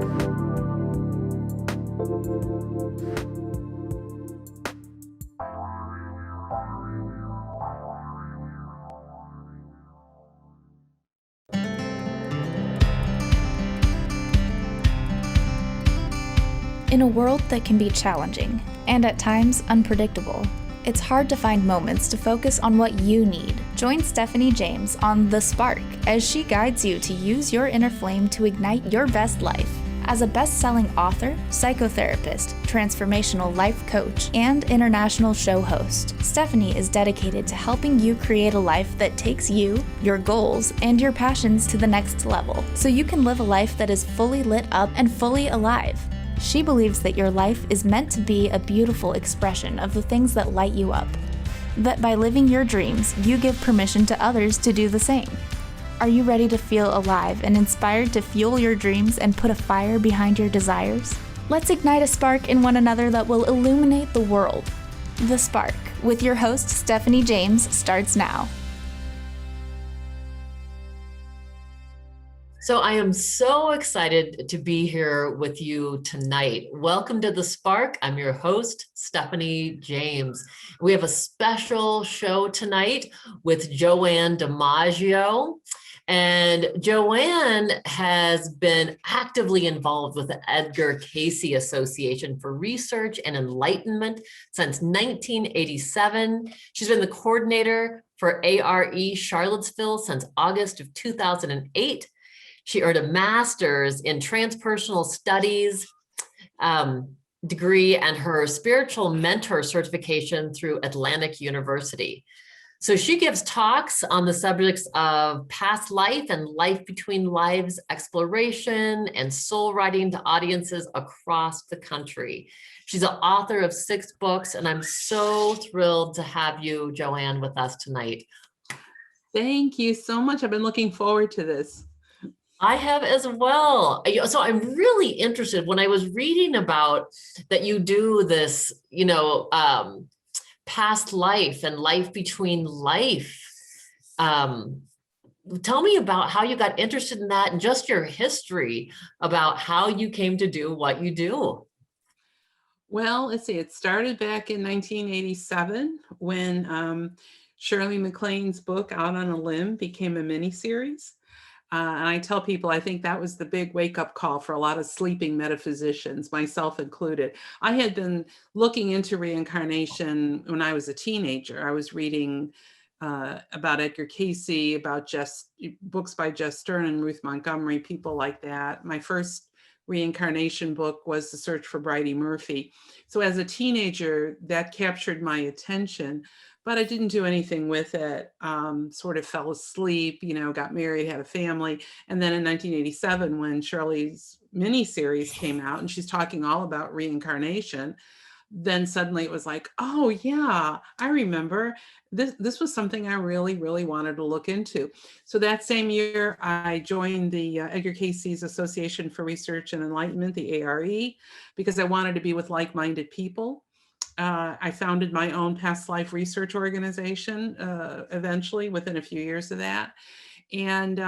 In a world that can be challenging, and at times unpredictable, it's hard to find moments to focus on what you need. Join Stephanie James on The Spark as she guides you to use your inner flame to ignite your best life. As a best-selling author, psychotherapist, transformational life coach, and international show host, Stephanie is dedicated to helping you create a life that takes you, your goals, and your passions to the next level, so you can live a life that is fully lit up and fully alive. She believes that your life is meant to be a beautiful expression of the things that light you up. That by living your dreams, you give permission to others to do the same. Are you ready to feel alive and inspired to fuel your dreams and put a fire behind your desires? Let's ignite a spark in one another that will illuminate the world. The Spark, with your host Stephanie James, starts now. So I am so excited to be here with you tonight. Welcome to The Spark. I'm your host, Stephanie James. We have a special show tonight with Joanne DiMaggio. And Joanne has been actively involved with the Edgar Casey Association for Research and Enlightenment since 1987. She's been the coordinator for ARE Charlottesville since August of 2008. She earned a master's in transpersonal studies degree and her spiritual mentor certification through Atlantic University. So she gives talks on the subjects of past life and life between lives exploration and soul writing to audiences across the country. She's an author of 6 books, and I'm so thrilled to have you, Joanne, with us tonight. Thank you so much. I've been looking forward to this. I have as well. So I'm really interested when I was reading about that you do this, past life and life between life. Tell me about how you got interested in that and just your history about how you came to do what you do. Well, let's see, it started back in 1987 when Shirley MacLaine's book, Out on a Limb, became a miniseries. And I tell people, I think that was the big wake-up call for a lot of sleeping metaphysicians, myself included. I had been looking into reincarnation when I was a teenager. I was reading about Edgar Casey, about books by Jess Stern and Ruth Montgomery, people like that. My first reincarnation book was The Search for Bridie Murphy. So as a teenager, that captured my attention. But I didn't do anything with it, sort of fell asleep, got married, had a family. And then in 1987, when Shirley's miniseries came out and she's talking all about reincarnation, then suddenly it was like, oh yeah, I remember. This was something I really, really wanted to look into. So that same year, I joined the Edgar Casey's Association for Research and Enlightenment, the ARE, because I wanted to be with like-minded people. I founded my own past life research organization eventually within a few years of that, and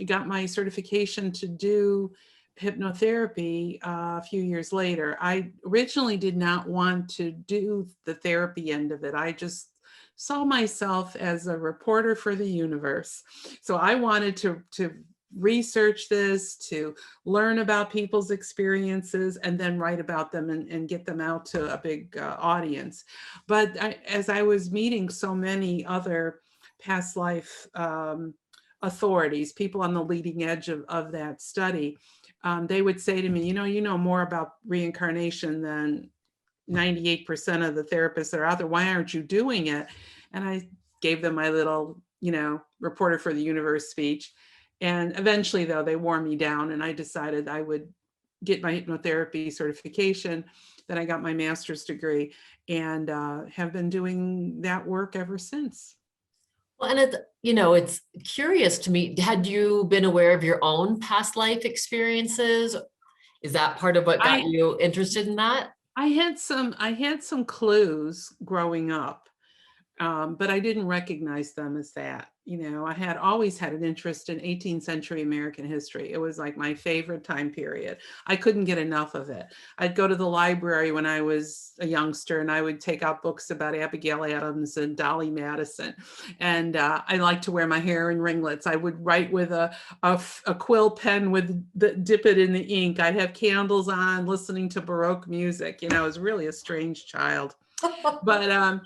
got my certification to do hypnotherapy a few years later. I originally did not want to do the therapy end of it. I just saw myself as a reporter for the universe. So I wanted to research this, to learn about people's experiences, and then write about them and get them out to a big audience. But as I was meeting so many other past life authorities, people on the leading edge of that study, they would say to me, you know more about reincarnation than 98% of the therapists that are out there. Why aren't you doing it? And I gave them my little, reporter for the universe speech. And eventually, though, they wore me down, and I decided I would get my hypnotherapy certification. Then I got my master's degree and have been doing that work ever since. Well, and it's curious to me, had you been aware of your own past life experiences? Is that part of what got you interested in that? I had some clues growing up, but I didn't recognize them as that. I had always had an interest in 18th century American history. It was like my favorite time period. I couldn't get enough of it. I'd go to the library when I was a youngster, and I would take out books about Abigail Adams and Dolly Madison. And I liked to wear my hair in ringlets. I would write with a quill pen dip it in the ink. I'd have candles on, listening to Baroque music. I was really a strange child. And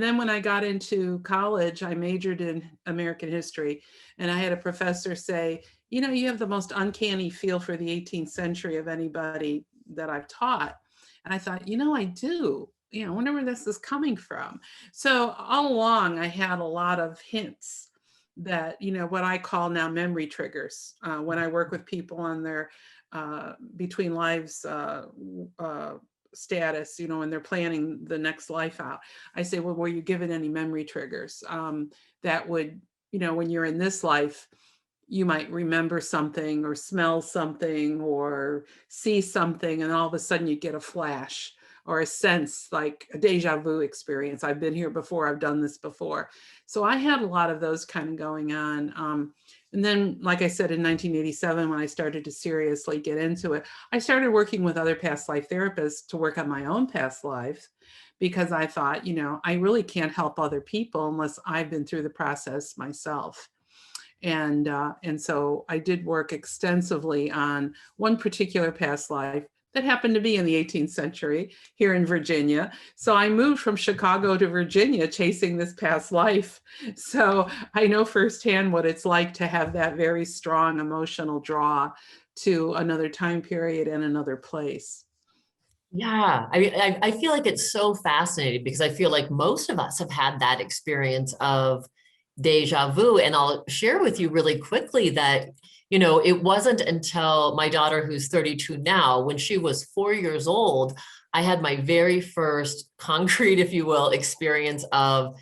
then when I got into college, I majored in American history, and I had a professor say, you have the most uncanny feel for the 18th century of anybody that I've taught. And I thought, I do. I wonder where this is coming from. So all along, I had a lot of hints that, what I call now memory triggers. When I work with people on their between lives status, and they're planning the next life out, I say, well, were you given any memory triggers that would, when you're in this life, you might remember something or smell something or see something, and all of a sudden you get a flash or a sense, like a deja vu experience. I've been here before, I've done this before. So I had a lot of those kind of going on. And then, like I said, in 1987, when I started to seriously get into it, I started working with other past life therapists to work on my own past lives, because I thought, I really can't help other people unless I've been through the process myself. And so I did work extensively on one particular past life that happened to be in the 18th century here in Virginia. So I moved from Chicago to Virginia chasing this past life. So I know firsthand what it's like to have that very strong emotional draw to another time period and another place. Yeah, I mean, I feel like it's so fascinating, because I feel like most of us have had that experience of deja vu. And I'll share with you really quickly that, it wasn't until my daughter, who's 32 now, when she was 4 years old, I had my very first concrete, if you will, experience of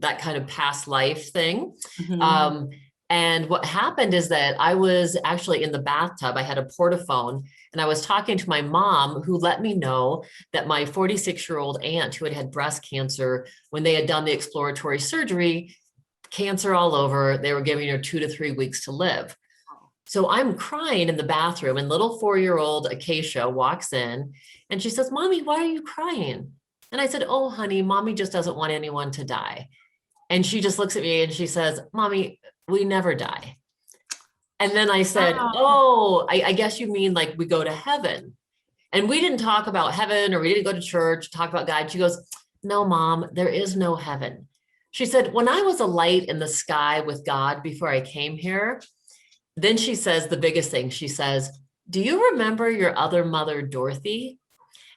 that kind of past life thing. Mm-hmm. And what happened is that I was actually in the bathtub. I had a portaphone, and I was talking to my mom, who let me know that my 46-year-old aunt, who had had breast cancer, when they had done the exploratory surgery, cancer all over, they were giving her 2 to 3 weeks to live. So I'm crying in the bathroom, and little 4-year-old Acacia walks in, and she says, "Mommy, why are you crying?" And I said, "Oh, honey, Mommy just doesn't want anyone to die." And she just looks at me and she says, "Mommy, we never die." And then I said, "Oh, I guess you mean like we go to heaven." And we didn't talk about heaven, or we didn't go to church, talk about God. She goes, "No, Mom, there is no heaven." She said, "When I was a light in the sky with God before I came here," then she says the biggest thing, she says, "Do you remember your other mother, Dorothy?"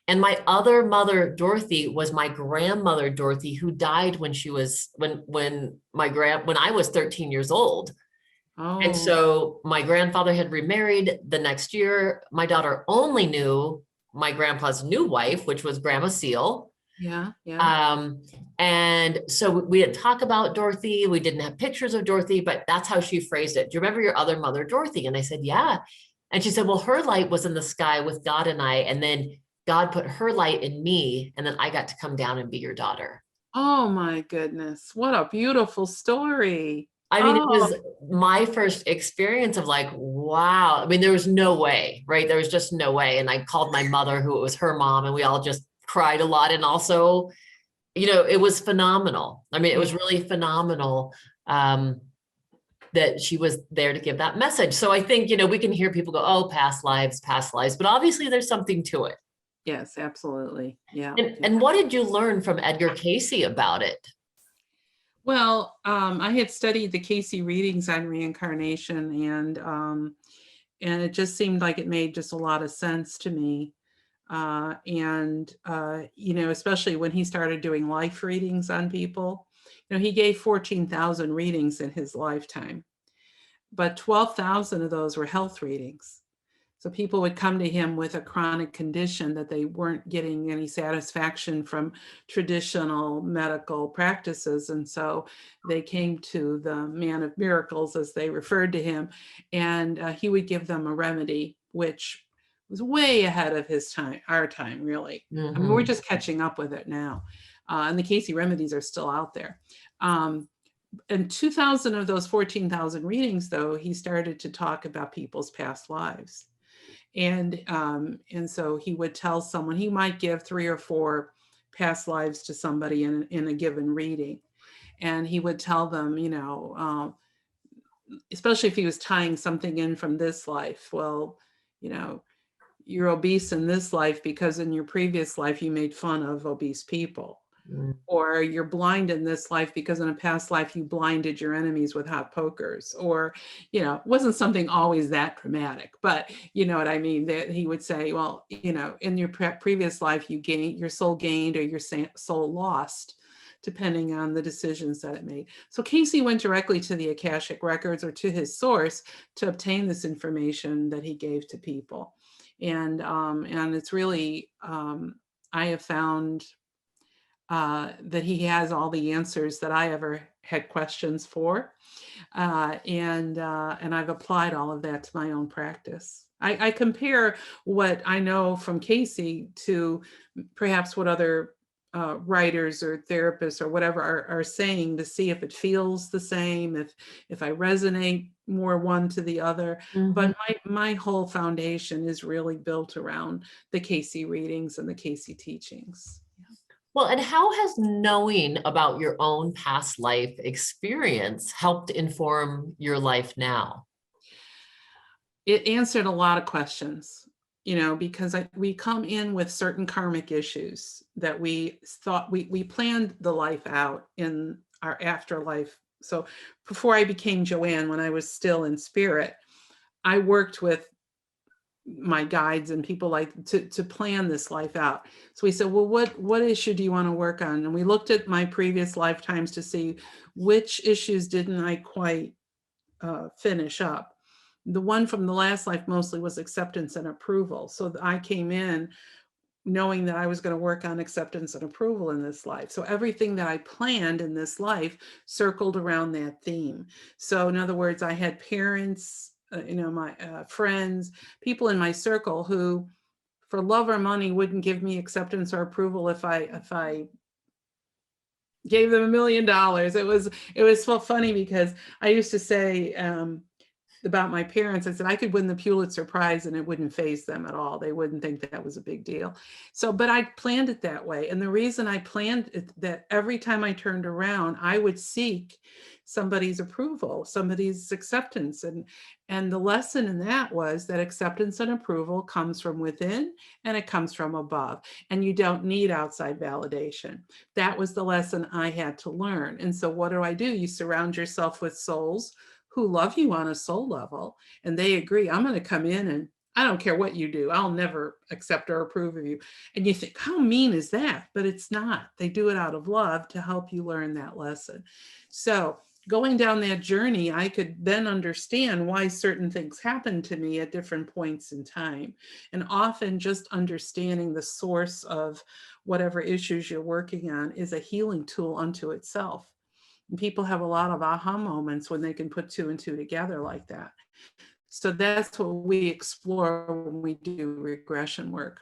And my other mother, Dorothy, was my grandmother, Dorothy, who died when she was, when I was 13 years old. Oh. And so my grandfather had remarried the next year. My daughter only knew my grandpa's new wife, which was Grandma Seal. Yeah. And so we didn't talk about Dorothy. We didn't have pictures of Dorothy, but that's how she phrased it. "Do you remember your other mother, Dorothy?" And I said, "Yeah." And she said, "Well, her light was in the sky with God and I, and then God put her light in me, and then I got to come down and be your daughter." Oh my goodness. What a beautiful story. I mean, it Oh, was my first experience of like, wow. I mean, there was no way, right? There was just no way. And I called my mother, who was her mom, and we all just cried a lot. And also, it was phenomenal. I mean, it was really phenomenal that she was there to give that message. So I think, we can hear people go, "Oh, past lives, but obviously there's something to it." yes, absolutely. Yeah. And what did you learn from Edgar Casey about it? Well, I had studied the Cayce readings on reincarnation, and it just seemed like it made just a lot of sense to me. Especially when he started doing life readings on people. He gave 14,000 readings in his lifetime, but 12,000 of those were health readings. So people would come to him with a chronic condition that they weren't getting any satisfaction from traditional medical practices. And so they came to the man of miracles, as they referred to him, and he would give them a remedy, which was way ahead of his time, our time, really. I mean, we're just catching up with it now. And the Cayce remedies are still out there. in 2,000 of those 14,000 readings, though, he started to talk about people's past lives. And so he would tell someone, he might give 3 or 4 past lives to somebody in a given reading. And he would tell them, especially if he was tying something in from this life, well, you're obese in this life because in your previous life you made fun of obese people. Or you're blind in this life because in a past life you blinded your enemies with hot pokers. Or, it wasn't something always that dramatic, but you know what I mean? That he would say, well, in your previous life your soul gained or your soul lost, depending on the decisions that it made. So Cayce went directly to the Akashic records or to his source to obtain this information that he gave to people. And it's really, I have found that he has all the answers that I ever had questions for. And I've applied all of that to my own practice. I compare what I know from Cayce to perhaps what other writers or therapists or whatever are saying to see if it feels the same, if I resonate more one to the other. Mm-hmm. But my whole foundation is really built around the Cayce readings and the Cayce teachings. Well, and how has knowing about your own past life experience helped inform your life now? It answered a lot of questions, because we come in with certain karmic issues that we thought we planned the life out in our afterlife. So before I became Joanne, when I was still in spirit, I worked with my guides and people like to plan this life out. So we said, well, what issue do you want to work on? And we looked at my previous lifetimes to see which issues didn't I quite finish up. The one from the last life mostly was acceptance and approval. So I came in knowing that I was going to work on acceptance and approval in this life. So everything that I planned in this life circled around that theme. So in other words, I had parents, my friends, people in my circle who for love or money wouldn't give me acceptance or approval if I gave them $1 million. It was so funny because I used to say about my parents, I said I could win the Pulitzer Prize and it wouldn't faze them at all. They wouldn't think that was a big deal. So, but I planned it that way. And the reason I planned it, that every time I turned around, I would seek somebody's approval, somebody's acceptance. And the lesson in that was that acceptance and approval comes from within and it comes from above. And you don't need outside validation. That was the lesson I had to learn. And so what do? You surround yourself with souls who love you on a soul level, and they agree, I'm going to come in and I don't care what you do. I'll never accept or approve of you. And you think, how mean is that? But it's not. They do it out of love to help you learn that lesson. So going down that journey, I could then understand why certain things happen to me at different points in time. And often just understanding the source of whatever issues you're working on is a healing tool unto itself. And people have a lot of aha moments when they can put 2 and 2 together like that. So that's what we explore when we do regression work,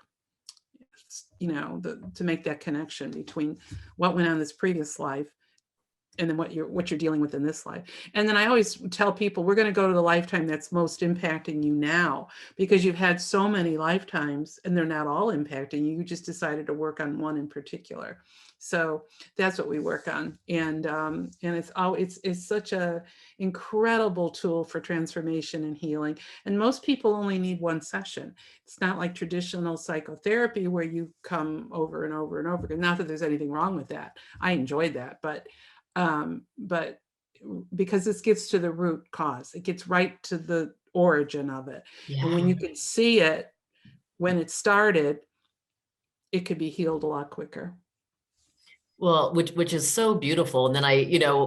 to make that connection between what went on in this previous life and then what you're dealing with in this life. And then I always tell people, we're going to go to the lifetime that's most impacting you now, because you've had so many lifetimes and they're not all impacting you. You just decided to work on one in particular. So that's what we work on. And it's such a incredible tool for transformation and healing. And most people only need one session. It's not like traditional psychotherapy where you come over and over and over again. Not that there's anything wrong with that. I enjoyed that, but because this gets to the root cause, it gets right to the origin of it. Yeah. And when you can see it when it started, it could be healed a lot quicker. Well, which is so beautiful. And then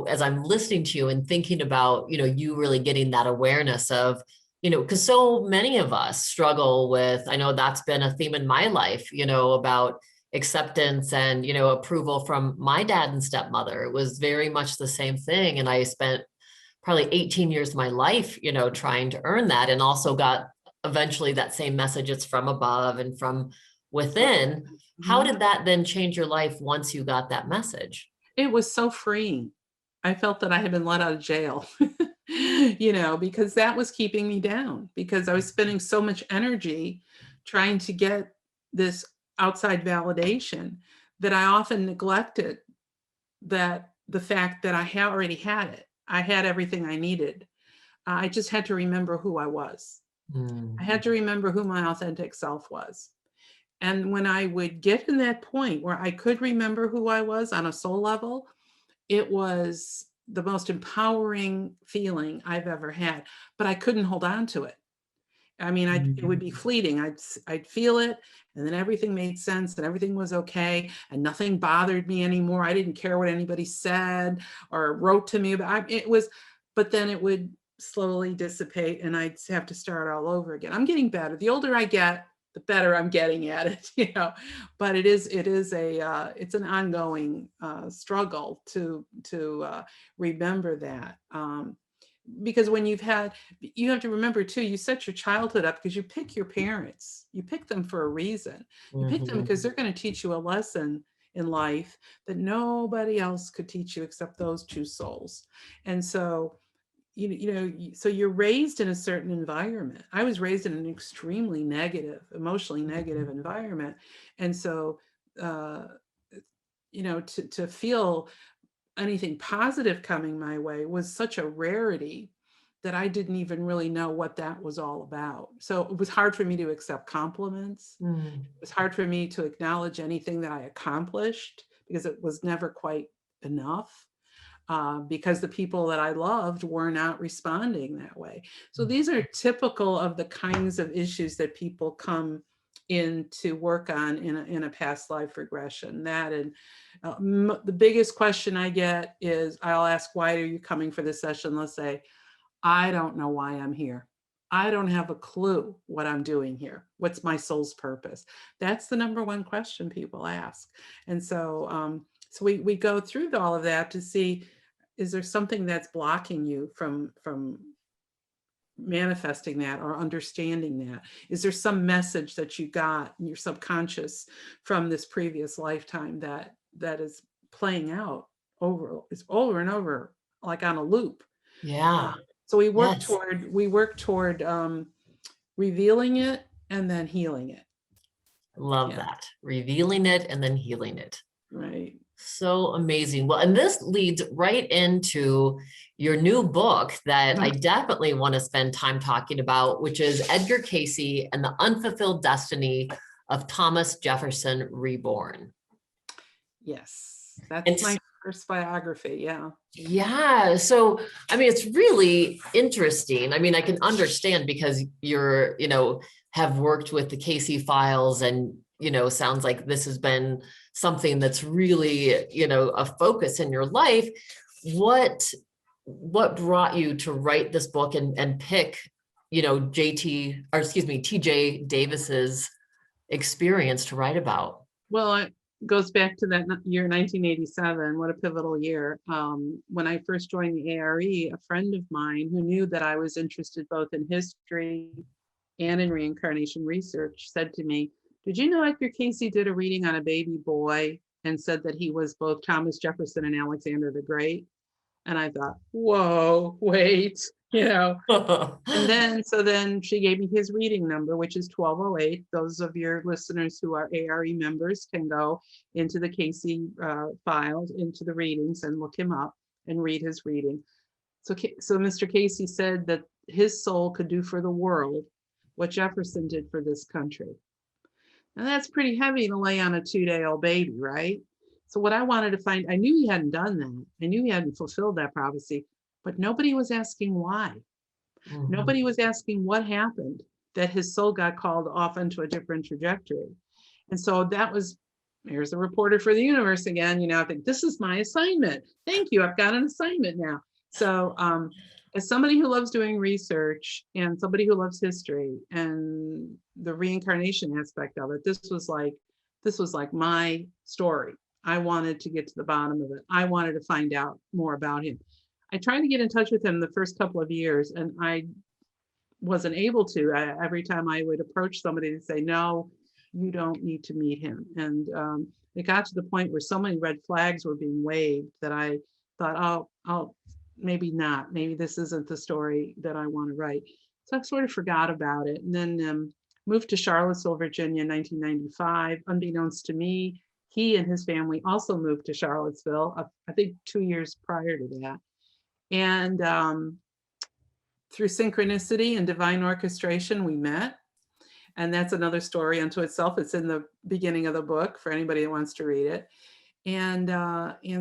as I'm listening to you and thinking about, you really getting that awareness of, because so many of us struggle with, I know that's been a theme in my life, about acceptance and, approval from my dad and stepmother. It was very much the same thing. And I spent probably 18 years of my life, trying to earn that, and also got eventually that same message. It's from above and from within. How did that then change your life once you got that message? It was so freeing. I felt that I had been let out of jail, because that was keeping me down, because I was spending so much energy trying to get this outside validation that I often neglected that the fact that already had it. I had everything I needed. I just had to remember who I was. I Mm. had to remember who my authentic self was. And when I would get in that point where I could remember who I was on a soul level, it was the most empowering feeling I've ever had, but I couldn't hold on to it. I mean, it would be fleeting. I'd feel it, and then everything made sense, and everything was okay, and nothing bothered me anymore. I didn't care what anybody said or wrote to me about it. But then it would slowly dissipate, and I'd have to start all over again. I'm getting better. The older I get, the better I'm getting at it. But it's an ongoing struggle to remember that. Because when you have to remember too, you set your childhood up because you pick your parents. You pick them for a reason. You pick them because they're going to teach you a lesson in life that nobody else could teach you except those two souls. And so, so you're raised in a certain environment. I was raised in an extremely negative, emotionally negative environment. And so, to feel anything positive coming my way was such a rarity that I didn't even really know what that was all about. So it was hard for me to accept compliments. Mm. It was hard for me to acknowledge anything that I accomplished because it was never quite enough. Because the people that I loved were not responding that way. So these are typical of the kinds of issues that people come in to work on in a past life regression. That and the biggest question I get is, I'll ask, why are you coming for this session? Let's say, I don't know why I'm here. I don't have a clue what I'm doing here. What's my soul's purpose? That's the number one question people ask. And so, so we go through all of that to see, is there something that's blocking you from manifesting that or understanding that? Is there some message that you got in your subconscious from this previous lifetime that is playing out over and over, like on a loop? Yeah. So we work Yes. toward revealing it and then healing it. Love Yeah, that. Revealing it and then healing it. right. So amazing. Well, and this leads right into your new book that I definitely want to spend time talking about, which is Edgar Casey and the Unfulfilled Destiny of Thomas Jefferson Reborn. Yes, that's And my first biography. Yeah. yeah, so I mean, it's really interesting. I mean, I can understand because you're, have worked with the Cayce files and, sounds like this has been something that's really, a focus in your life. What brought you to write this book and pick, TJ Davis's experience to write about? Well, it goes back to that year, 1987. What a pivotal year. When I first joined the ARE, a friend of mine who knew that I was interested both in history and in reincarnation research said to me, "Did you know Edgar Casey did a reading on a baby boy and said that he was both Thomas Jefferson and Alexander the Great?" And I thought, whoa, wait, so then she gave me his reading number, which is 1208. Those of your listeners who are ARE members can go into the Cayce files, into the readings, and look him up and read his reading. So Mr. Casey said that his soul could do for the world what Jefferson did for this country. Now that's pretty heavy to lay on a 2-day-old baby, right? So what I wanted to find, I knew he hadn't done that. I knew he hadn't fulfilled that prophecy, but nobody was asking why. Mhm. Nobody was asking what happened that his soul got called off into a different trajectory. And so here's the reporter for the universe again. I think this is my assignment. Thank you. I've got an assignment now. So as somebody who loves doing research and somebody who loves history and the reincarnation aspect of it, this was like my story. I wanted to get to the bottom of it. I wanted to find out more about him. I tried to get in touch with him the first couple of years, and I wasn't able to. Every time I would approach somebody and say, "No, you don't need to meet him." And it got to the point where so many red flags were being waved that I thought, oh, maybe not. Maybe this isn't the story that I want to write. So I sort of forgot about it. And then moved to Charlottesville, Virginia in 1995. Unbeknownst to me, he and his family also moved to Charlottesville, I think 2 years prior to that. And through synchronicity and divine orchestration, we met. And that's another story unto itself. It's in the beginning of the book for anybody that wants to read it. And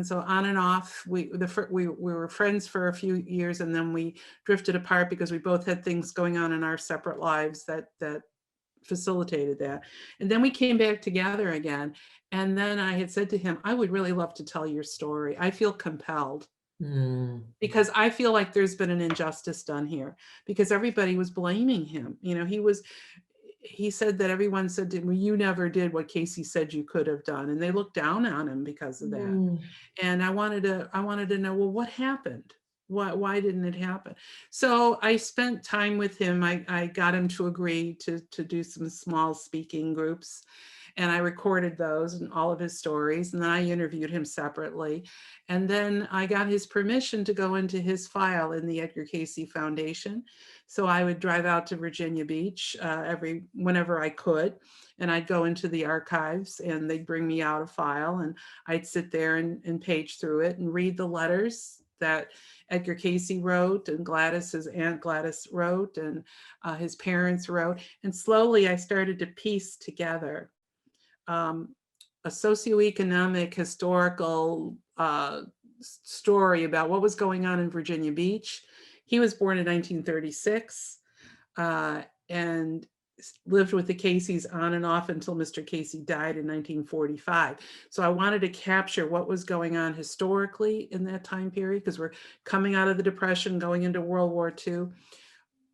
so on and off, we were friends for a few years, and then we drifted apart because we both had things going on in our separate lives that facilitated that. And then we came back together again. And then I had said to him, I would really love to tell your story. I feel compelled. Because I feel like there's been an injustice done here, because everybody was blaming him. You know, he said that everyone said to him, well, you never did what Cayce said you could have done. And they looked down on him because of that. And I wanted to know, well, what happened? Why didn't it happen? So I spent time with him. I got him to agree to do some small speaking groups. And I recorded those and all of his stories. And then I interviewed him separately. And then I got his permission to go into his file in the Edgar Casey Foundation. So I would drive out to Virginia Beach whenever I could. And I'd go into the archives and they'd bring me out a file, and I'd sit there and page through it and read the letters that Edgar Casey wrote, and his Aunt Gladys wrote, and his parents wrote. And slowly I started to piece together a socioeconomic, historical story about what was going on in Virginia Beach. He was born in 1936 and lived with the Caseys on and off until Mr. Casey died in 1945. So I wanted to capture what was going on historically in that time period, because we're coming out of the Depression, going into World War II.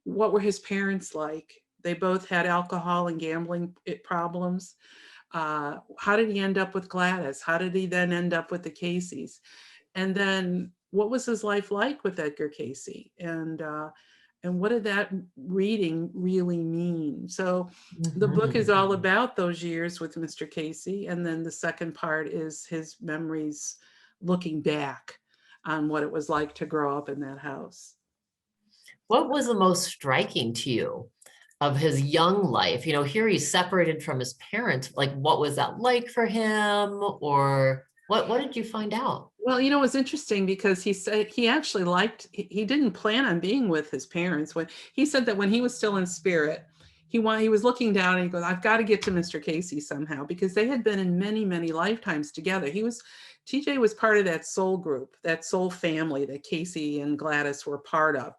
What were his parents like? They both had alcohol and gambling problems. How did he end up with Gladys? How did he then end up with the Caseys? And then what was his life like with Edgar Casey? And what did that reading really mean? So the book is all about those years with Mr. Casey. And then the second part is his memories looking back on what it was like to grow up in that house. What was the most striking to you of his young life? You know, here he's separated from his parents. Like, what was that like for him? Or what did you find out? Well, you know, it was interesting because he said he actually he didn't plan on being with his parents. When he said that when he was still in spirit, he was looking down and he goes, I've got to get to Mr. Casey somehow, because they had been in many, many lifetimes together. TJ was part of that soul group, that soul family that Cayce and Gladys were part of.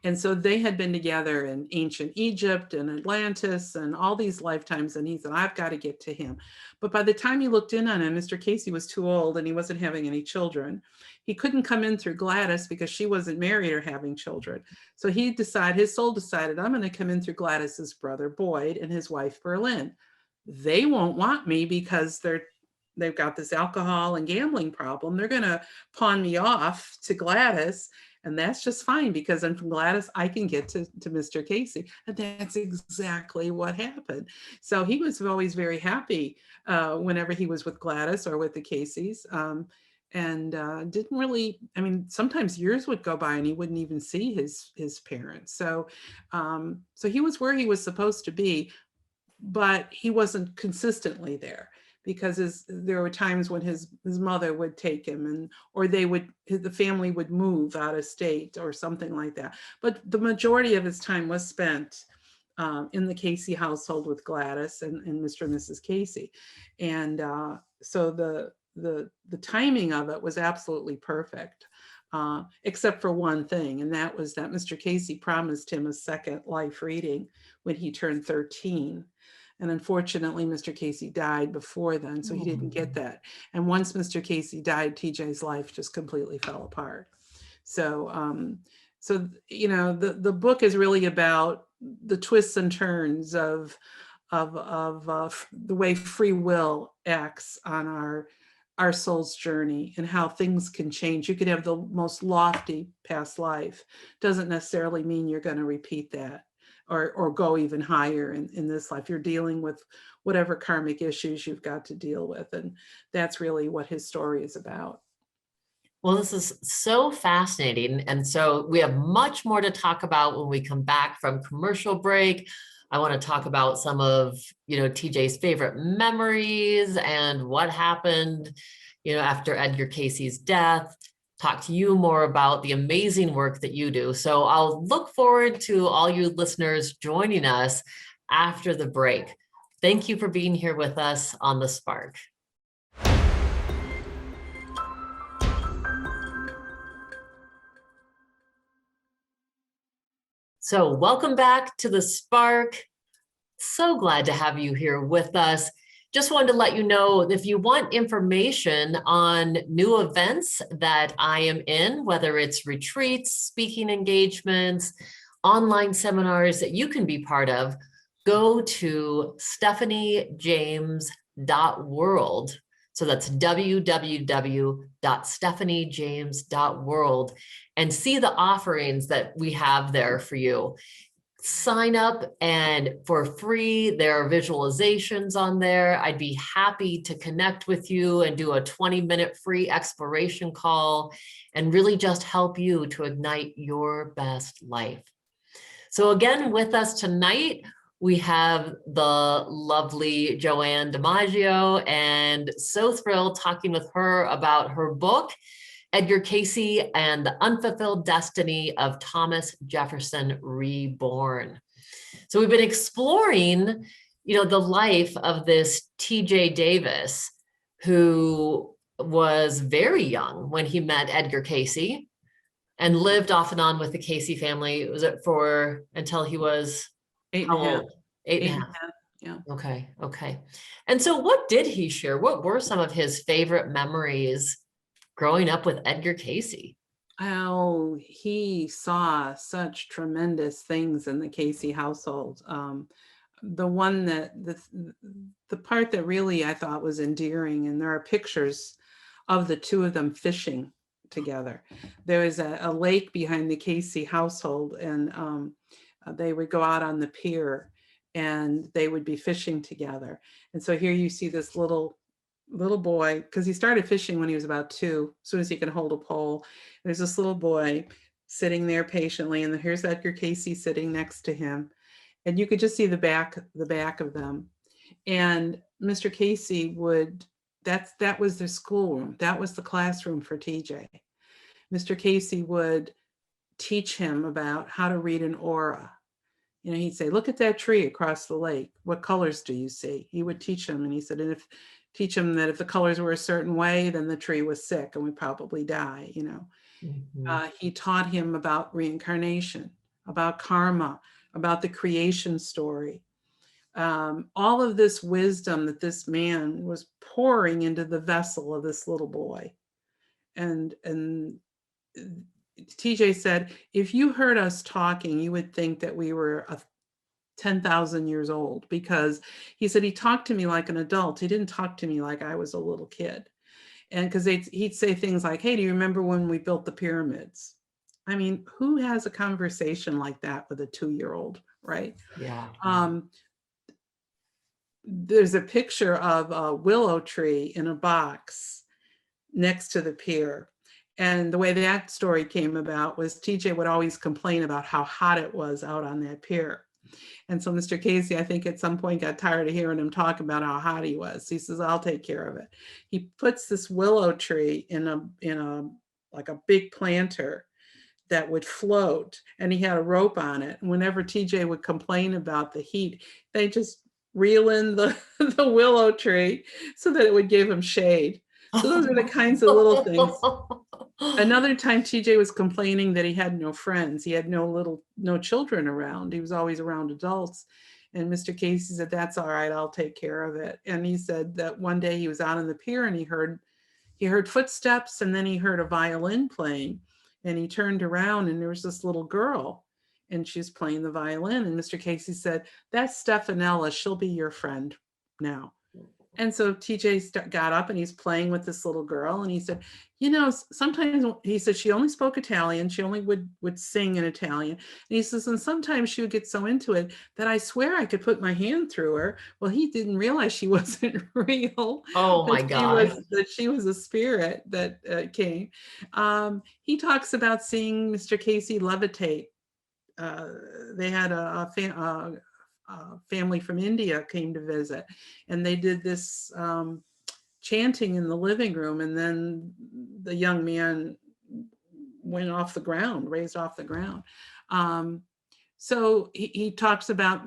And so they had been together in ancient Egypt and Atlantis and all these lifetimes. And he said, I've got to get to him. But by the time he looked in on him, Mr. Casey was too old and he wasn't having any children. He couldn't come in through Gladys because she wasn't married or having children. So his soul decided, I'm going to come in through Gladys's brother, Boyd, and his wife, Berlin. They won't want me because they've got this alcohol and gambling problem. They're going to pawn me off to Gladys. And that's just fine, because I'm from Gladys, I can get to Mr. Casey. And that's exactly what happened. So he was always very happy whenever he was with Gladys or with the Caseys. And didn't really, I mean, sometimes years would go by and he wouldn't even see his parents. So he was where he was supposed to be, but he wasn't consistently there, because there were times when his mother would take him, or the family would move out of state or something like that. But the majority of his time was spent in the Casey household with Gladys and Mr. and Mrs. Casey. And so the timing of it was absolutely perfect, except for one thing, and that was that Mr. Casey promised him a second life reading when he turned 13. And unfortunately, Mr. Casey died before then, so he didn't get that. And once Mr. Casey died, TJ's life just completely fell apart. So, you know, the book is really about the twists and turns of the way free will acts on our soul's journey, and how things can change. You could have the most lofty past life. Doesn't necessarily mean you're going to repeat that. Or go even higher in this life. You're dealing with whatever karmic issues you've got to deal with. And that's really what his story is about. Well, this is so fascinating. And so we have much more to talk about when we come back from commercial break. I want to talk about some of, TJ's favorite memories and what happened, after Edgar Casey's death. Talk to you more about the amazing work that you do. So I'll look forward to all you listeners joining us after the break. Thank you for being here with us on The Spark. So welcome back to The Spark. So glad to have you here with us. Just wanted to let you know, if you want information on new events that I am in, whether it's retreats, speaking engagements, online seminars that you can be part of, go to stephaniejames.world. So that's www.stephaniejames.world, and see the offerings that we have there for you. Sign up, and for free, there are visualizations on there. I'd be happy to connect with you and do a 20-minute free exploration call and really just help you to ignite your best life. So again, with us tonight, we have the lovely Joanne DiMaggio, and so thrilled talking with her about her book, Edgar Casey and the Unfulfilled Destiny of Thomas Jefferson, Reborn. So we've been exploring, the life of this T.J. Davis, who was very young when he met Edgar Casey and lived off and on with the Casey family. Was it until he was 8.5. 8.5. Yeah. Okay. And so what did he share? What were some of his favorite memories growing up with Edgar Casey? Oh, he saw such tremendous things in the Casey household. The one the part that really I thought was endearing, and there are pictures of the two of them fishing together. There was a lake behind the Casey household, and they would go out on the pier and they would be fishing together. And so here you see this little boy, because he started fishing when he was about 2, as soon as he could hold a pole. There's this little boy sitting there patiently, and here's Edgar Casey sitting next to him, and you could just see the back of them. And Mr. Casey that was their schoolroom, that was the classroom for TJ. Mr. Casey would teach him about how to read an aura. He'd say, look at that tree across the lake. What colors do you see? He would teach him, and he said, teach him that if the colors were a certain way, then the tree was sick and would probably die. Mm-hmm. He taught him about reincarnation, about karma, about the creation story. All of this wisdom that this man was pouring into the vessel of this little boy. And TJ said, if you heard us talking, you would think that we were 10,000 years old, because he said he talked to me like an adult. He didn't talk to me like I was a little kid. And because he'd say things like, hey, do you remember when we built the pyramids? I mean, who has a conversation like that with a 2-year-old, right? Yeah. There's a picture of a willow tree in a box next to the pier. And the way that story came about was TJ would always complain about how hot it was out on that pier. And so Mr. Casey, I think at some point got tired of hearing him talk about how hot he was. He says, I'll take care of it. He puts this willow tree in a like a big planter that would float, and he had a rope on it. And whenever TJ would complain about the heat, they just reel in the willow tree so that it would give him shade. So those are the kinds of little things. Another time TJ was complaining that he had no friends. He had no children around. He was always around adults. And Mr. Casey said, that's all right, I'll take care of it. And he said that one day he was out on the pier and he heard footsteps, and then he heard a violin playing, and he turned around and there was this little girl and she's playing the violin. And Mr. Casey said, that's Stephanella, she'll be your friend now. And so TJ got up and he's playing with this little girl, and he said, sometimes, he said, she only spoke Italian. She only would sing in Italian. And he says, and sometimes she would get so into it that I swear I could put my hand through her. Well, he didn't realize she wasn't real, Oh my gosh. that she was a spirit that came. He talks about seeing Mr. Casey levitate. They had a family from India came to visit, and they did this chanting in the living room, and then the young man went off the ground, raised off the ground. So he talks about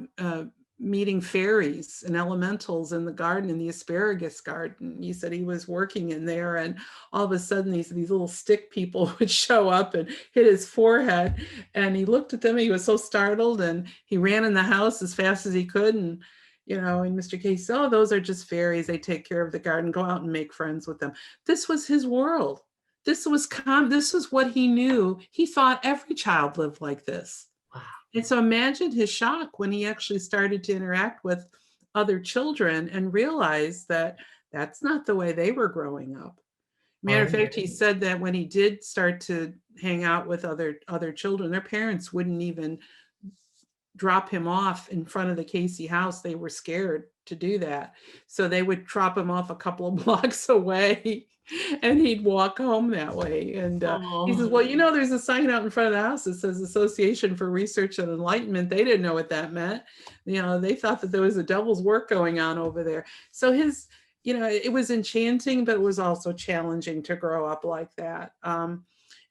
meeting fairies and elementals in the garden, in the asparagus garden. He said he was working in there, and all of a sudden these little stick people would show up and hit his forehead, and he looked at them, he was so startled, and he ran in the house as fast as he could. And and Mr. Case, oh, those are just fairies, they take care of the garden, go out and make friends with them. This was his world. This was what he knew. He thought every child lived like this. Wow. And so imagine his shock when he actually started to interact with other children and realized that that's not the way they were growing up. Matter of fact, he said that when he did start to hang out with other children, their parents wouldn't even drop him off in front of the Cayce house. They were scared to do that. So they would drop him off a couple of blocks away, and he'd walk home that way. And he says, well, there's a sign out in front of the house that says Association for Research and Enlightenment. They didn't know what that meant. They thought that there was a devil's work going on over there. So it was enchanting, but it was also challenging to grow up like that.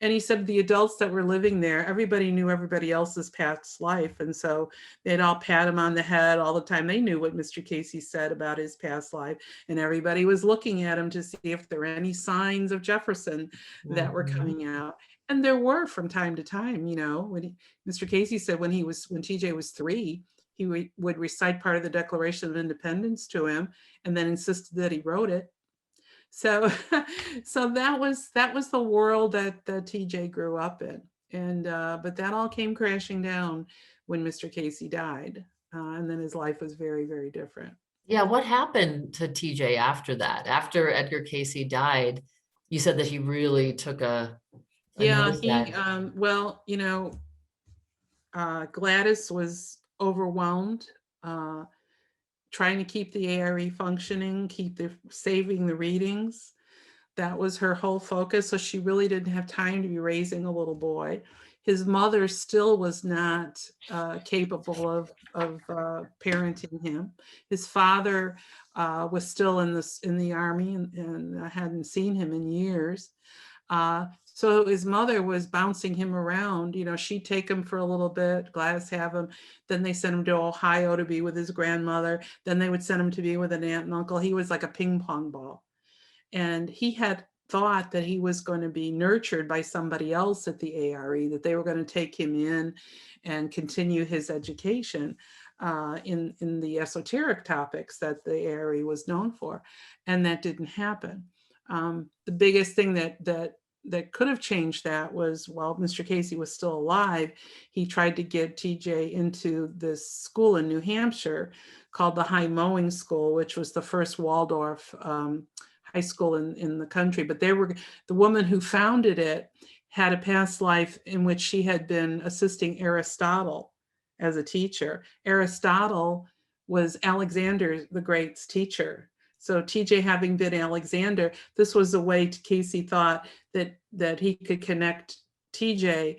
And he said the adults that were living there, everybody knew everybody else's past life. And so they'd all pat him on the head all the time. They knew what Mr. Casey said about his past life. And everybody was looking at him to see if there were any signs of Jefferson that were coming out. And there were from time to time, when Mr. Casey said when TJ was 3, he would recite part of the Declaration of Independence to him and then insisted that he wrote it. So that was the world that TJ grew up in. And but that all came crashing down when Mr. Casey died. And then his life was very, very different. Yeah, what happened to TJ after that? After Edgar Casey died, you said that he really took a nosedive. Gladys was overwhelmed, trying to keep the ARE functioning, saving the readings. That was her whole focus. So she really didn't have time to be raising a little boy. His mother still was not capable of parenting him. His father was still in the Army and hadn't seen him in years. So his mother was bouncing him around. She'd take him for a little bit, Gladys have him. Then they sent him to Ohio to be with his grandmother. Then they would send him to be with an aunt and uncle. He was like a ping pong ball. And he had thought that he was going to be nurtured by somebody else at the ARE, that they were going to take him in and continue his education in the esoteric topics that the ARE was known for. And that didn't happen. The biggest thing that could have changed that was, while Mr. Casey was still alive, he tried to get TJ into this school in New Hampshire called the High Mowing School, which was the first Waldorf high school in the country. But the woman who founded it had a past life in which she had been assisting Aristotle as a teacher. Aristotle was Alexander the Great's teacher. So TJ, having been Alexander, this was a way Casey thought that he could connect TJ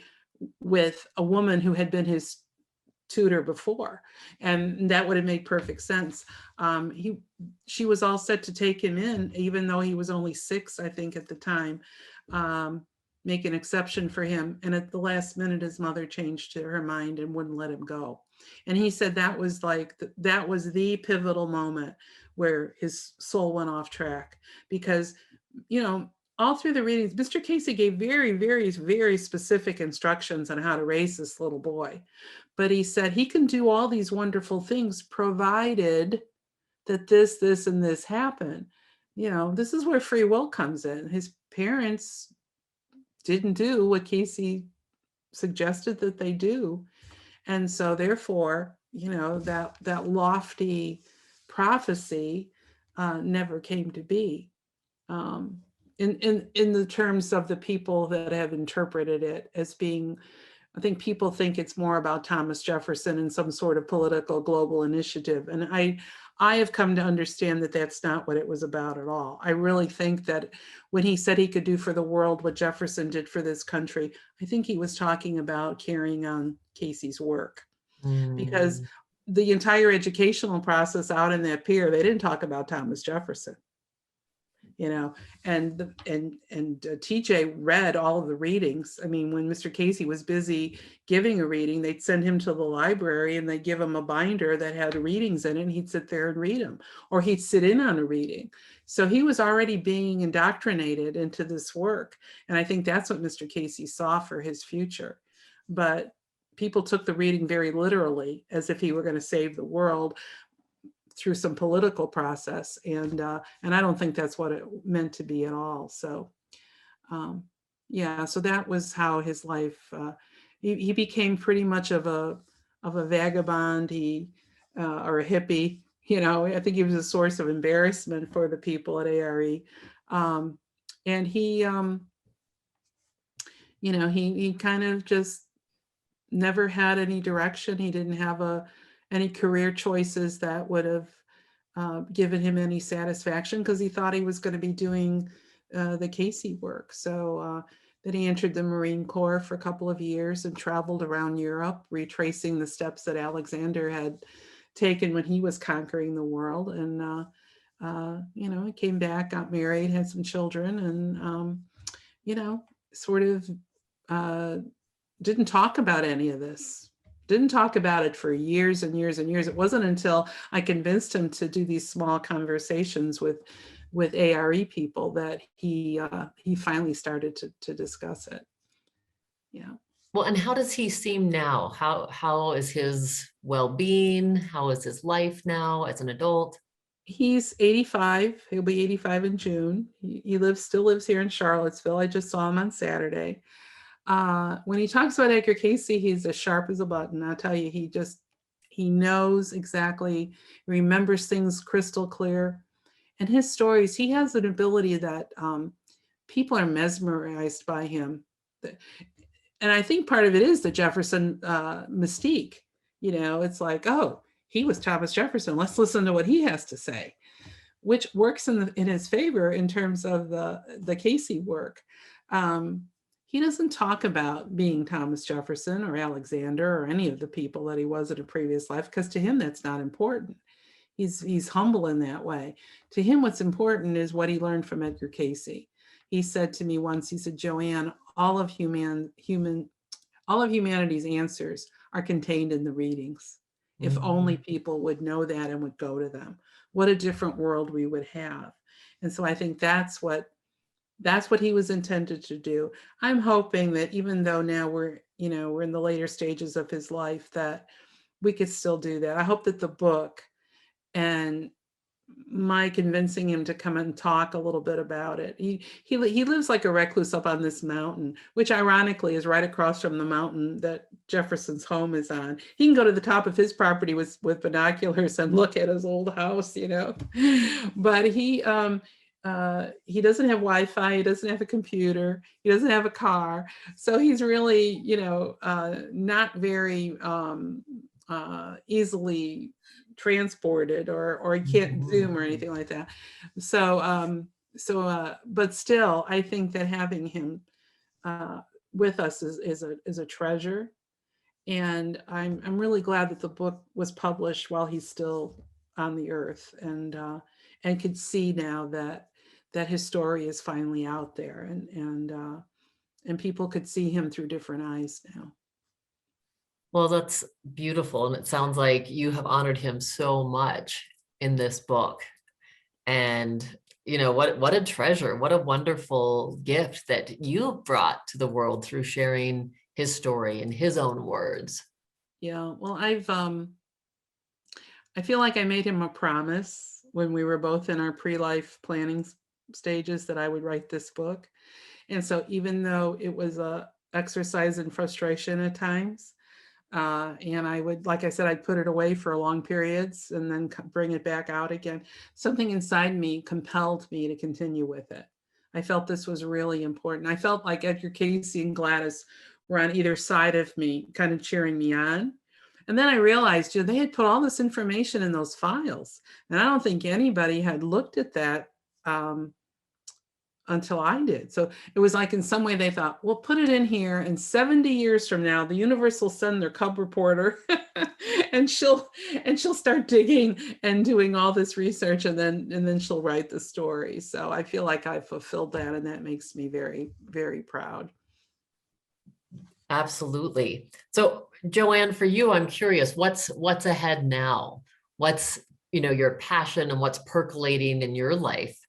with a woman who had been his tutor before, and that would have made perfect sense. She was all set to take him in, even though he was only 6, I think, at the time. Make an exception for him, and at the last minute, his mother changed her mind and wouldn't let him go. And he said that was the pivotal moment where his soul went off track, because all through the readings, Mr. Casey gave very, very, very specific instructions on how to raise this little boy. But he said he can do all these wonderful things provided that this, and this happen. This is where free will comes in. His parents didn't do what Casey suggested that they do. And so therefore, that lofty prophecy never came to be. In the terms of the people that have interpreted it as being, I think people think it's more about Thomas Jefferson and some sort of political global initiative. And I have come to understand that that's not what it was about at all. I really think that when he said he could do for the world what Jefferson did for this country, I think he was talking about carrying on Casey's work. Because Mm. the entire educational process out in that pier, they didn't talk about Thomas Jefferson. And TJ read all of the readings. I mean, when Mr. Casey was busy giving a reading, they'd send him to the library and they'd give him a binder that had readings in it, and he'd sit there and read them, or he'd sit in on a reading. So he was already being indoctrinated into this work. And I think that's what Mr. Casey saw for his future. But people took the reading very literally, as if he were going to save the world through some political process, and I don't think that's what it meant to be at all. So yeah, so that was how his life. He became pretty much of a vagabond, or a hippie. I think he was a source of embarrassment for the people at ARE, and he kind of just never had any direction. He didn't have any career choices that would have given him any satisfaction, because he thought he was going to be doing the Cayce work. So then he entered the Marine Corps for a couple of years and traveled around Europe, retracing the steps that Alexander had taken when he was conquering the world. And, he came back, got married, had some children, and, sort of didn't talk about any of this. Didn't talk about it for years and years and years. It wasn't until I convinced him to do these small conversations with ARE people that he finally started to discuss it. Yeah. Well, and how does he seem now? How is his well-being? How is his life now as an adult? He's 85. He'll be 85 in June. He still lives here in Charlottesville. I just saw him on Saturday. When he talks about Edgar Casey, he's as sharp as a button. I'll tell you, he knows exactly, remembers things crystal clear. And his stories, he has an ability that people are mesmerized by him. And I think part of it is the Jefferson mystique. It's like, oh, he was Thomas Jefferson. Let's listen to what he has to say, which works in his favor in terms of the Cayce work. He doesn't talk about being Thomas Jefferson or Alexander or any of the people that he was in a previous life, because to him, that's not important. He's humble in that way. To him, what's important is what he learned from Edgar Casey. He said to me once, he said, Joanne, all of humanity's answers are contained in the readings. If only people would know that and would go to them, what a different world we would have. And so I think that's what he was intended to do. I'm hoping that even though now we're in the later stages of his life, that we could still do that. I hope that the book and my convincing him to come and talk a little bit about it. He lives like a recluse up on this mountain, which ironically is right across from the mountain that Jefferson's home is on. He can go to the top of his property with binoculars and look at his old house, But he doesn't have Wi-Fi. He doesn't have a computer. He doesn't have a car. So he's really, not very easily transported, or he can't Zoom or anything like that. So, but still, I think that having him with us is a treasure. And I'm really glad that the book was published while he's still on the earth, and could see now that his story is finally out there, and people could see him through different eyes now. Well, that's beautiful. And it sounds like you have honored him so much in this book. And, what a treasure, what a wonderful gift that you brought to the world through sharing his story in his own words. Yeah, well, I feel like I made him a promise when we were both in our pre-life planning stages that I would write this book. And so even though it was a exercise in frustration at times, And I would, like I said, I'd put it away for long periods and then bring it back out again. Something inside me compelled me to continue with it. I felt this was really important. I felt like Edgar Casey and Gladys were on either side of me, kind of cheering me on. And then I realized, they had put all this information in those files. And I don't think anybody had looked at that until I did. So it was like in some way they thought, we'll put it in here, and 70 years from now, the universe will send their cub reporter and she'll start digging and doing all this research, and then she'll write the story. So I feel like I fulfilled that, and that makes me very, very proud. Absolutely. So Joanne, for you, I'm curious, what's ahead now? What's, your passion and what's percolating in your life?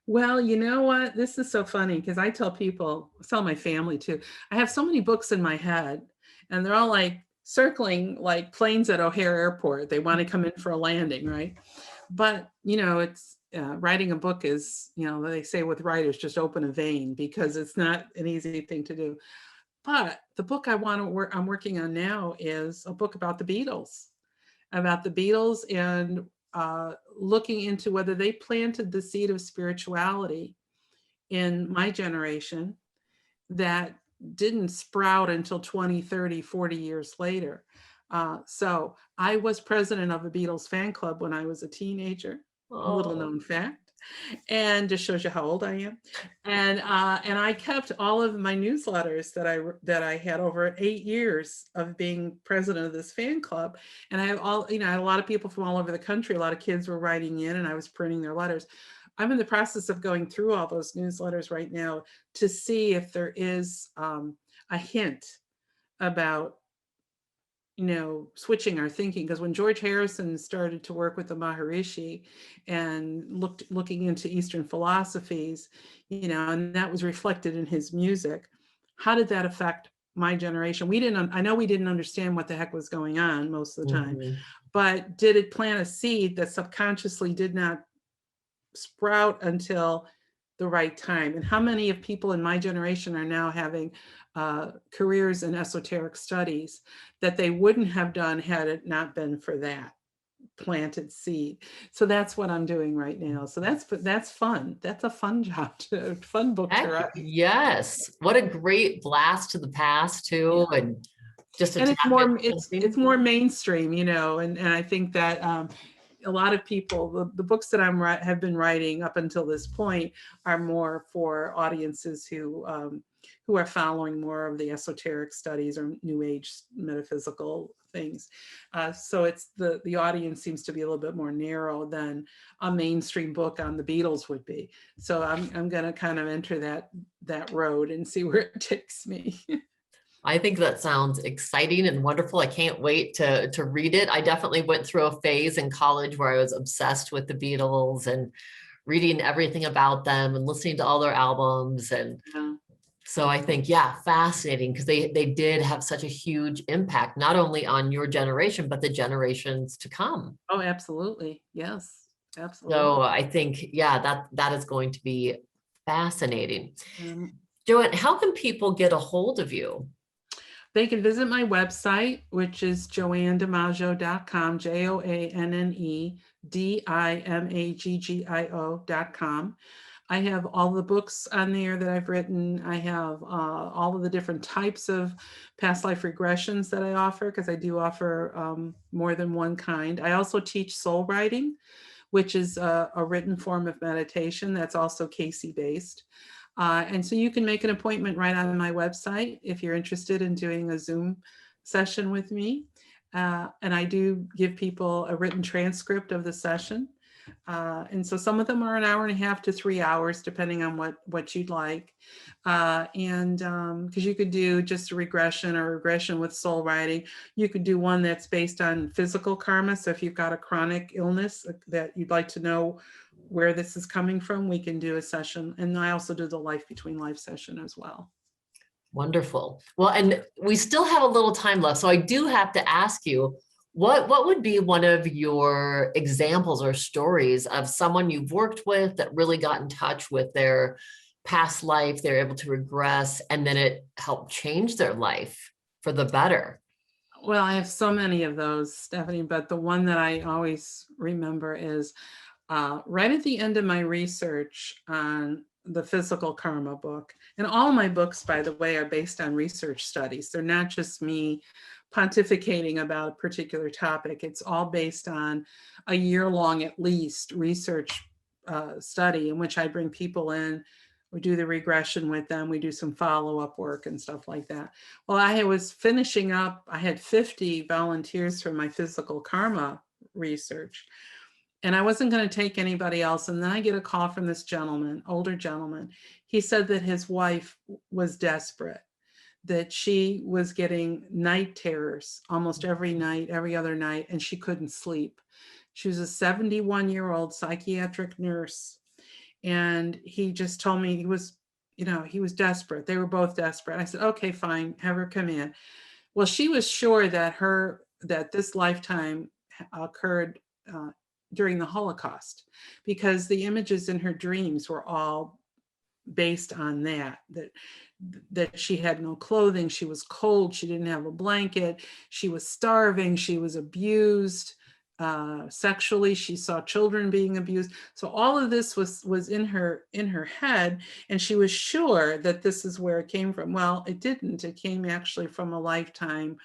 Well, you know what? This is so funny because I tell people, I tell my family too, I have so many books in my head, and they're all like circling like planes at O'Hare Airport. They want to come in for a landing, right? But, it's writing a book is, they say with writers, just open a vein, because it's not an easy thing to do. But the book I'm working on now is a book about the Beatles and looking into whether they planted the seed of spirituality in my generation that didn't sprout until 20, 30, 40 years later. So I was president of a Beatles fan club when I was a teenager, a little known fact. And just shows you how old I am. And I kept all of my newsletters that I had over 8 years of being president of this fan club. And I have I had a lot of people from all over the country. A lot of kids were writing in, and I was printing their letters. I'm in the process of going through all those newsletters right now to see if there is a hint about switching our thinking. Because when George Harrison started to work with the Maharishi and looking into Eastern philosophies, and that was reflected in his music, how did that affect my generation? I know we didn't understand what the heck was going on most of the time, but did it plant a seed that subconsciously did not sprout until the right time? And how many of people in my generation are now having careers in esoteric studies that they wouldn't have done had it not been for that planted seed? So that's what I'm doing right now. So that's fun. That's a fun job, fun book to write. Yes. What a great blast to the past too. Yeah. And just it's more mainstream, and I think that a lot of people, the books that have been writing up until this point are more for audiences who are following more of the esoteric studies or new age metaphysical things. So it's the audience seems to be a little bit more narrow than a mainstream book on the Beatles would be. So I'm going to kind of enter that road and see where it takes me. I think that sounds exciting and wonderful. I can't wait to read it. I definitely went through a phase in college where I was obsessed with the Beatles and reading everything about them and listening to all their albums. And so I think, fascinating, because they did have such a huge impact, not only on your generation, but the generations to come. Oh, absolutely. Yes, absolutely. So I think, that is going to be fascinating. Joanne, how can people get a hold of you? They can visit my website, which is joannedimaggio.com, JoanneDimaggio.com. I have all the books on there that I've written. I have all of the different types of past life regressions that I offer, because I do offer more than one kind. I also teach soul writing, which is a written form of meditation that's also Cayce based. And so you can make an appointment right on my website if you're interested in doing a Zoom session with me. And I do give people a written transcript of the session. And so some of them are an hour and a half to 3 hours, depending on what you'd like. And because you could do just a regression or regression with soul writing. You could do one that's based on physical karma. So if you've got a chronic illness that you'd like to know where this is coming from, we can do a session. And I also do the life between life session as well. Wonderful. Well, and we still have a little time left. So I do have to ask you, what would be one of your examples or stories of someone you've worked with that really got in touch with their past life, they're able to regress, and then it helped change their life for the better? Well, I have so many of those, Stephanie, but the one that I always remember is right at the end of my research on the physical karma book. And all my books, by the way, are based on research studies. They're not just me pontificating about a particular topic. It's all based on a year-long, at least, research study in which I bring people in. We do the regression with them. We do some follow-up work and stuff like that. Well, I was finishing up, I had 50 volunteers for my physical karma research, and I wasn't going to take anybody else. And then I get a call from this gentleman, older gentleman. He said that his wife was desperate, that she was getting night terrors almost every night, every other night, and she couldn't sleep. She was a 71-year-old psychiatric nurse. And he just told me he was desperate. They were both desperate. I said, okay, fine, have her come in. Well, she was sure that this lifetime occurred during the Holocaust, because the images in her dreams were all based on that she had no clothing, she was cold, she didn't have a blanket, she was starving, she was abused sexually, she saw children being abused. So all of this was in her head, and she was sure that this is where it came from. Well, it didn't. It came actually from a lifetime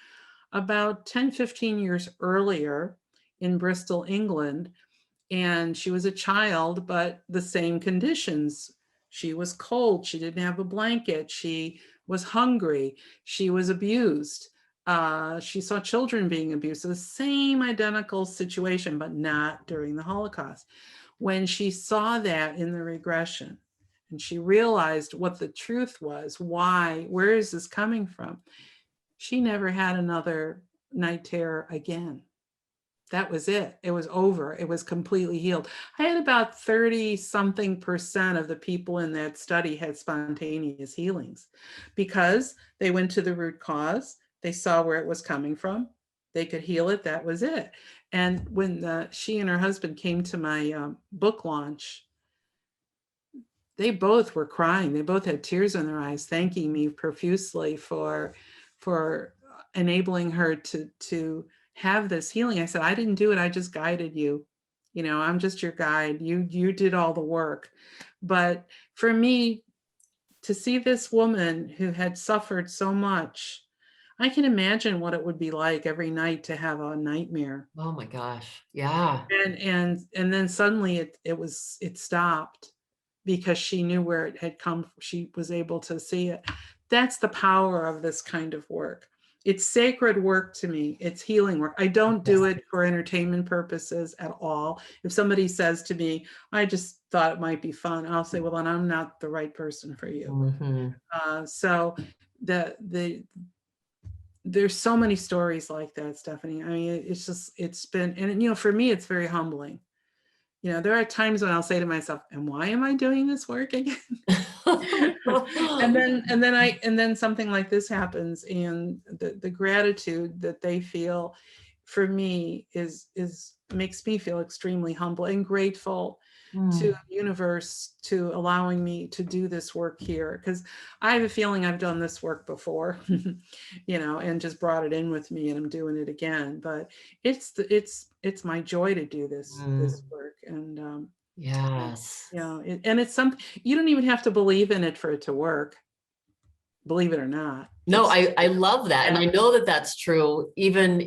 about 10-15 years earlier in Bristol, England. And she was a child, but the same conditions. She was cold, she didn't have a blanket, she was hungry, she was abused. She saw children being abused. So the same identical situation, but not during the Holocaust. When she saw that in the regression, and she realized what the truth was, where is this coming from? She never had another night terror again. That was it. It was over. It was completely healed. I had about 30-something% of the people in that study had spontaneous healings, because they went to the root cause. They saw where it was coming from. They could heal it. That was it. And when she and her husband came to my book launch, they both were crying. They both had tears in their eyes, thanking me profusely for enabling her to have this healing. I said, I didn't do it. I just guided you. I'm just your guide. You did all the work. But for me to see this woman who had suffered so much, I can imagine what it would be like every night to have a nightmare. Oh my gosh. Yeah. And then suddenly it stopped, because she knew where it had come. She was able to see it. That's the power of this kind of work. It's sacred work to me. It's healing work. I don't do it for entertainment purposes at all. If somebody says to me, I just thought it might be fun, I'll say, well, then I'm not the right person for you. Mm-hmm. So there's so many stories like that, Stephanie. I mean, it's been, and for me, it's very humbling. There are times when I'll say to myself, and why am I doing this work again? and then something like this happens, and the gratitude that they feel for me makes me feel extremely humble and grateful to the universe to allowing me to do this work here, because I have a feeling I've done this work before, and just brought it in with me, and I'm doing it again. But it's my joy to do this work, and yes, and it's something you don't even have to believe in it for it to work. Believe it or not. No, I love that. And I know that that's true. Even,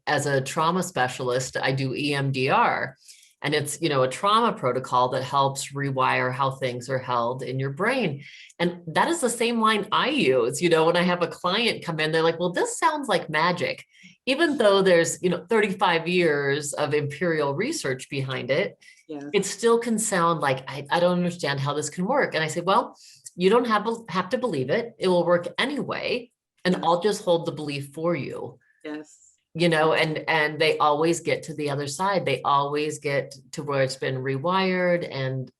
as a trauma specialist, I do EMDR, and it's, a trauma protocol that helps rewire how things are held in your brain. And that is the same line I use, when I have a client come in, they're like, well, this sounds like magic, even though there's, 35 years of empirical research behind it. Yes. It still can sound like, I don't understand how this can work. And I say, well, you don't have to believe it. It will work anyway. And I'll just hold the belief for you. Yes. And they always get to the other side. They always get to where it's been rewired, and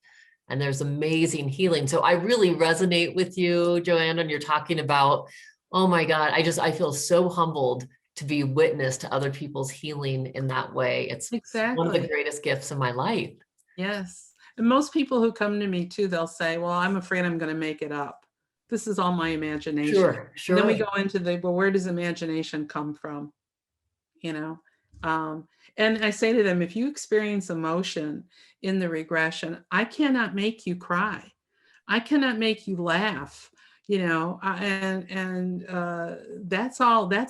there's amazing healing. So I really resonate with you, Joanne, when you're talking about, oh my God, I feel so humbled to be witness to other people's healing in that way. It's one of the greatest gifts in my life. Yes. And most people who come to me too, they'll say, well, I'm afraid I'm going to make it up. This is all my imagination. Sure, And then we sure. go into well, where does imagination come from? You know? And I say to them, if you experience emotion in the regression, I cannot make you cry. I cannot make you laugh, that's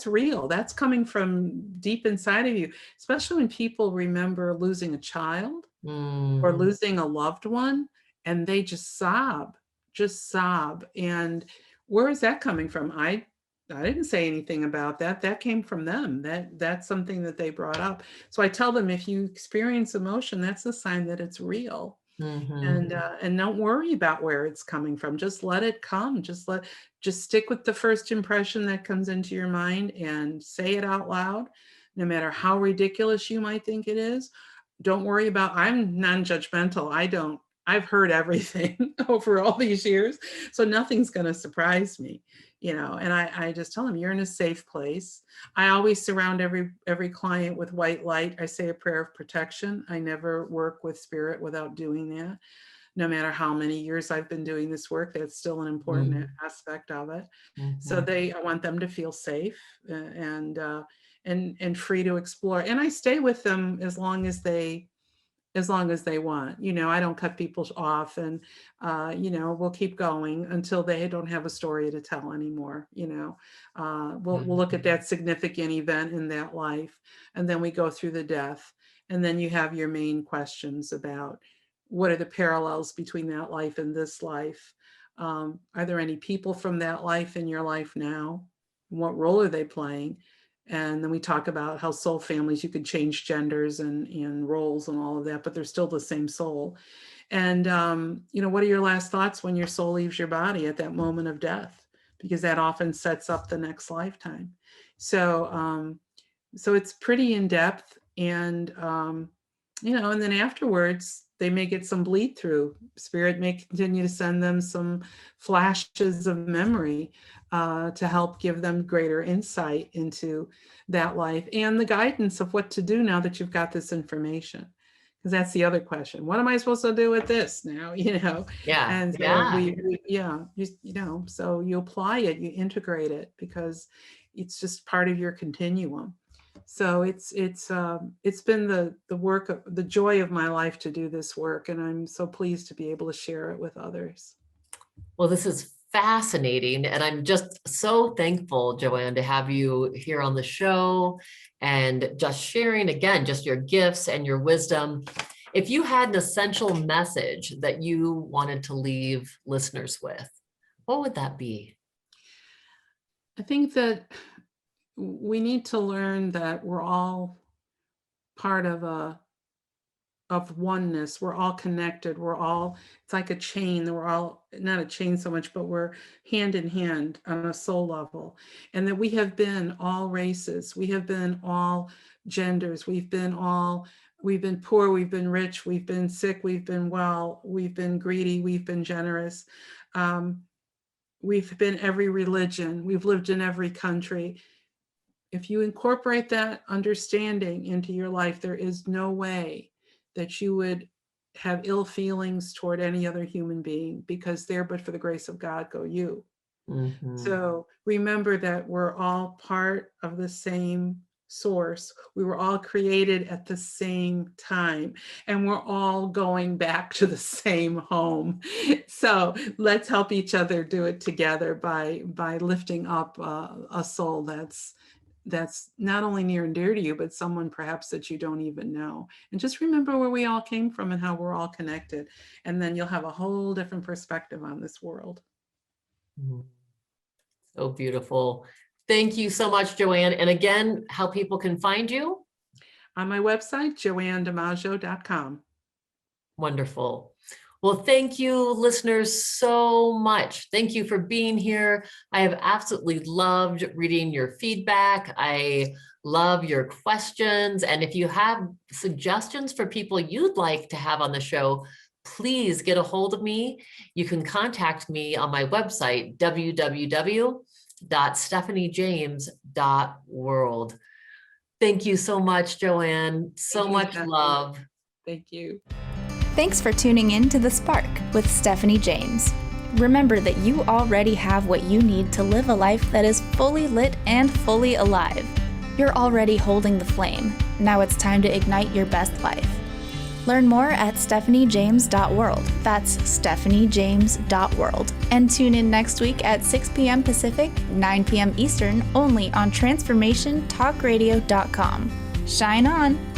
real. That's coming from deep inside of you, especially when people remember losing a child or losing a loved one, and they just sob. And where is that coming from? I didn't say anything about that. That came from them. That's something that they brought up. So I tell them, if you experience emotion, that's a sign that it's real. And don't worry about where it's coming from. Just let it come. Just stick with the first impression that comes into your mind and say it out loud, no matter how ridiculous you might think it is. Don't worry about, I'm non-judgmental. I've heard everything over all these years, so nothing's going to surprise me, and I just tell them, you're in a safe place. I always surround every client with white light. I say a prayer of protection. I never work with spirit without doing that. No matter how many years I've been doing this work, that's still an important aspect of it. So I want them to feel safe and free to explore. And I stay with them as long as they want. I don't cut people off, and we'll keep going until they don't have a story to tell anymore. We'll look at that significant event in that life, and then we go through the death, and then you have your main questions about what are the parallels between that life and this life. Are there any people from that life in your life now? What role are they playing? And then we talk about how soul families, you could change genders and roles and all of that, but they're still the same soul. And, what are your last thoughts when your soul leaves your body at that moment of death? Because that often sets up the next lifetime. So it's pretty in depth. And, and then afterwards, they may get some bleed through. Spirit may continue to send them some flashes of memory to help give them greater insight into that life and the guidance of what to do now that you've got this information. Because that's the other question. What am I supposed to do with this now? Yeah. And so so you apply it, you integrate it, because it's just part of your continuum. So it's been the work of the joy of my life to do this work, and I'm so pleased to be able to share it with others. Well, this is fascinating, and I'm just so thankful, Joanne, to have you here on the show and just sharing again just your gifts and your wisdom. If you had an essential message that you wanted to leave listeners with, what would that be? I think that we need to learn that we're all part of oneness. We're all connected. It's like a chain. We're all, not a chain so much, but we're hand in hand on a soul level. And that we have been all races. We have been all genders. We've been poor, we've been rich, we've been sick, we've been well, we've been greedy, we've been generous. We've been every religion. We've lived in every country. If you incorporate that understanding into your life, there is no way that you would have ill feelings toward any other human being, because there, but for the grace of God, go you. So remember that we're all part of the same source. We were all created at the same time, and we're all going back to the same home. So let's help each other do it together by lifting up a soul that's not only near and dear to you, but someone perhaps that you don't even know. And just remember where we all came from and how we're all connected. And then you'll have a whole different perspective on this world. So beautiful. Thank you so much, Joanne. And again, how people can find you? On my website, JoanneDiMaggio.com. Wonderful. Well, thank you, listeners, so much. Thank you for being here. I have absolutely loved reading your feedback. I love your questions. And if you have suggestions for people you'd like to have on the show, please get a hold of me. You can contact me on my website, www.stephaniejames.world. Thank you so much, Joanne. So much love. Thank you. Thanks for tuning in to The Spark with Stephanie James. Remember that you already have what you need to live a life that is fully lit and fully alive. You're already holding the flame. Now it's time to ignite your best life. Learn more at stephaniejames.world. That's stephaniejames.world. And tune in next week at 6 p.m. Pacific, 9 p.m. Eastern, only on transformationtalkradio.com. Shine on!